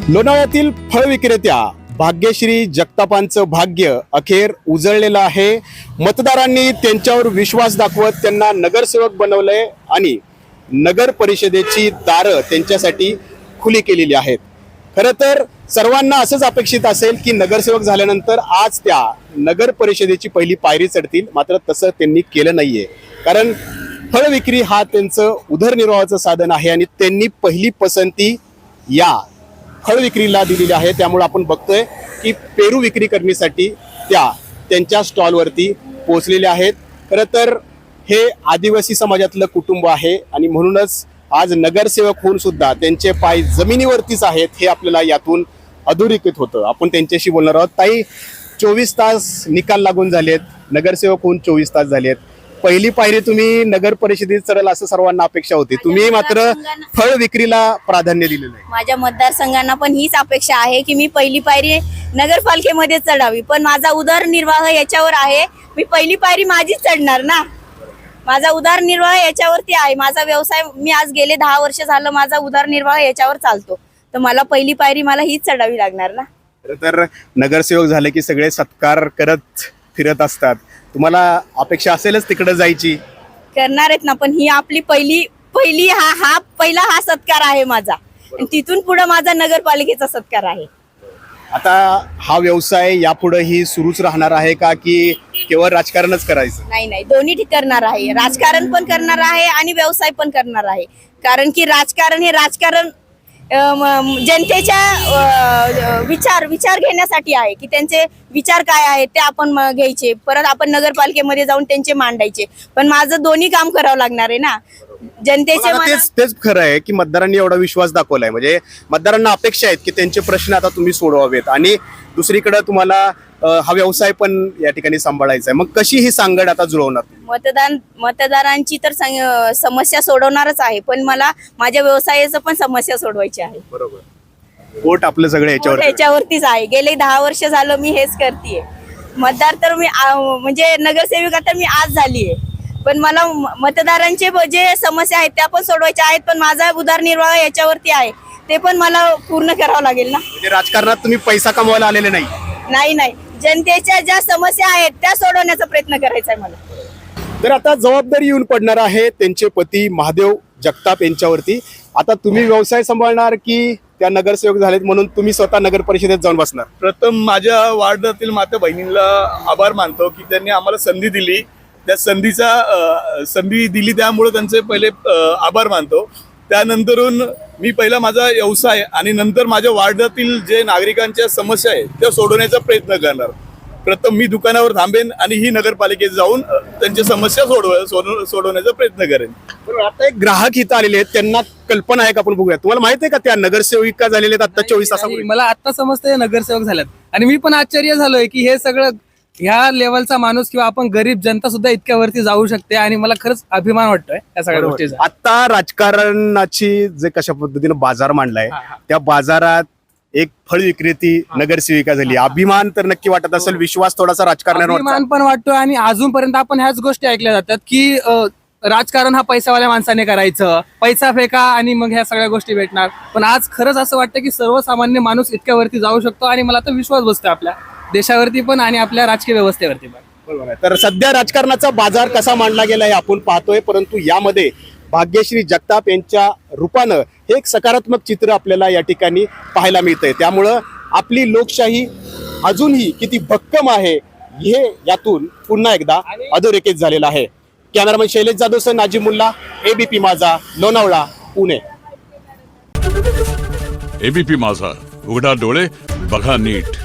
लोणावळ्यातील फळ विक्रेत्या भाग्यश्री जगतापांचं भाग्य अखेर उजळलेलं आहे। मतदारांनी त्यांच्यावर विश्वास दाखवत त्यांना नगरसेवक बनवलंय आणि नगर परिषदेची दारं त्यांच्यासाठी खुली केलेली आहेत। खरं तर सर्वांना असंच अपेक्षित असेल की नगरसेवक झाल्यानंतर आज त्या नगर परिषदेची पहिली पायरी चढतील, मात्र तसं त्यांनी केलं नाहीये। कारण फळ विक्री हा त्यांचं उदरनिर्वाहाचं साधन आहे आणि त्यांनी पहिली पसंती या फळ विक्रीला दिलेली आहे। त्यामुळे आपण बघतोय की पेरू विक्री करण्यासाठी त्यांच्या स्टॉलवरती पोहोचलेले आहेत। खरं तर हे आदिवासी समाजातलं कुटुंब आहे आणि म्हणूनच आज नगरसेवक होऊन सुद्धा त्यांचे पाय जमिनीवरतीच आहेत हे आपल्याला यातून अधोरेखित होतं। आपण त्यांच्याशी बोलणार आहोत। ताई, 24 तास निकाल लागून झालेत, नगरसेवक होऊन 24 तास झालेत। पहिली पायरी तुम्ही नगर परिषदेत चढल असं सर्वांना अपेक्षा होती, तुम्ही मात्र फळ विक्रीला प्राधान्य दिलेलं आहे। माझ्या मतदारसंघांना पण हीच अपेक्षा आहे की मी पहिली पायरी नगरपालिकेमध्ये चढावी, पण माझा उदरनिर्वाह याच्यावर आहे। मी पहिली पायरी माझीच चढणार ना, माझा उदरनिर्वाह याच्यावरती आहे। माझा व्यवसाय मी आज गेले 10 वर्ष झालं माझा उदरनिर्वाह याच्यावर चालतो, तर मला पहिली पायरी मला हीच चढावी लागणार ना। तर नगरसेवक झाले की सगळे सत्कार करत फिरत असतात, तुम्हाला अपेक्षा असेलच तिकडे जायची, करणार आहेत ना, पण ही आपली पहिला हा सत्कार आहे माझा, आणि तिथून पुढे माझा नगरपालिकेचा सत्कार आहे। आता हा व्यवसाय यापुढेही सुरूच राहणार आहे का की केवळ राजकारणच करायचं? नाही, दोन्ही करणार आहे, राजकारण पण करणार आहे आणि व्यवसाय पण करणार आहे। कारण की राजकारण जनतेच्या विचार घेण्यासाठी आहे की त्यांचे विचार काय आहेत ते आपण घ्यायचे, परत आपण नगरपालिकेमध्ये जाऊन त्यांचे मांडायचे। पण माझं दोन्ही काम करावं लागणार आहे ना जनतेचे। तेच खरं आहे की मतदारांनी एवढा विश्वास दाखवलाय, म्हणजे मतदारांना अपेक्षा आहेत की त्यांचे प्रश्न आता तुम्ही सोडवावेत आणि दुसरीकडे तुम्हाला हा व्यवसाय पण या ठिकाणी सांभाळायचा आहे। मग कशी ही सांगड आता जुळवणार? मतदारांची तर समस्या सोडवणारच आहे, पण मला माझ्या व्यवसायाचं पण समस्या सोडवायची आहे। बरोबर, वोट आपलं सगळं याच्यावरतीच आहे। गेले 10 वर्ष झालं मी हेच करतेय। मतदार तर मी म्हणजे नगरसेविका तर मी आज झालीये, पण मला मतदारांचे जे समस्या आहेत त्या पण सोडवायच्या आहेत, पण माझा उदरनिर्वाह याच्यावरती आहे, ते पण मला पूर्ण करावं लागेल ना। म्हणजे राजकारणात तुम्ही पैसा कमवायला आलेले नाही? नाही, जनतेच्या ज्या समस्या आहेत त्या सोडवण्याचा प्रयत्न करायचा आहे मला। तर आता जबाबदारी येऊन पडणार आहे त्यांचे पती महादेव जगताप यांच्यावरती। आता तुम्ही व्यवसाय सांभाळणार की त्या नगरसेवक झालेत म्हणून तुम्ही स्वतः नगर परिषदेत जाऊन बसणार? प्रथम माझ्या वार्डातील माता बहिणींना आभार मानतो की त्यांनी आम्हाला संधी दिली, त्या संधी दिली त्यामुळे त्यांचे पहिले आभार मानतो। त्यानंतरून मी पहिला माझा व्यवसाय आणि नंतर माझ्या वार्डातील जे नागरिकांच्या समस्या आहेत त्या सोडवण्याचा प्रयत्न करणार। प्रथम मी दुकानावर थांबेन आणि ही नगरपालिकेत जाऊन त्यांच्या समस्या सोडवण्याचा प्रयत्न करेन। आता एक ग्राहक इथं आलेले आहेत, त्यांना कल्पना आहे का? आपण बघूया, तुम्हाला माहित आहे का त्या नगरसेविका झालेल्या आहेत आता 24 तासापूर्वी? मला आता समजतंय नगरसेवक झाल्यात, आणि मी पण आश्चर्य झालोय की हे सगळं ह्या लेवलचा माणूस किंवा आपण गरीब जनता सुद्धा इतक्या वरती जाऊ शकते, आणि मला खरंच अभिमान वाटतोय या सगळ्या गोष्टीचा। आता राजकारणाची जे कशा पद्धतीने बाजार मांडलाय, त्या बाजारात एक फळ विक्रेती नगरसेविका झाली, अभिमान तर नक्की वाटत असेल, विश्वास थोडासा राजकारणावर अभिमान पण वाटतोय। आणि अजूनपर्यंत आपण ह्याच गोष्टी ऐकल्या जातात की राजकारण हा पैसावाल्या माणसाने करायचं, पैसा फेका आणि मग ह्या सगळ्या गोष्टी भेटणार। पण आज खरंच असं वाटतं की सर्वसामान्य माणूस इतक्या वरती जाऊ शकतो, आणि मला तर विश्वास बसतोय आपल्या देशावरती पण आणि आपल्या राजकीय व्यवस्थेवरती पण। बरोबर आहे। तर सध्या राजकारणाचा बाजार कसा मांडला गेलाय आपण पाहतोय, परंतु यामध्ये भाग्यश्री जगताप यांच्या रूपानं हे एक सकारात्मक चित्र आपल्याला या ठिकाणी पाहायला मिळतंय। त्यामुळं आपली लोकशाही अजूनही किती भक्कम आहे हे यातून पुन्हा एकदा अधोरेखित झालेलं आहे। कॅमेरामन शैलेश जाधवसह नाजिमुल्ला, एबीपी माझा, लोणावळा, पुणे। एबीपी माझा, उघडा डोळे बघा नीट।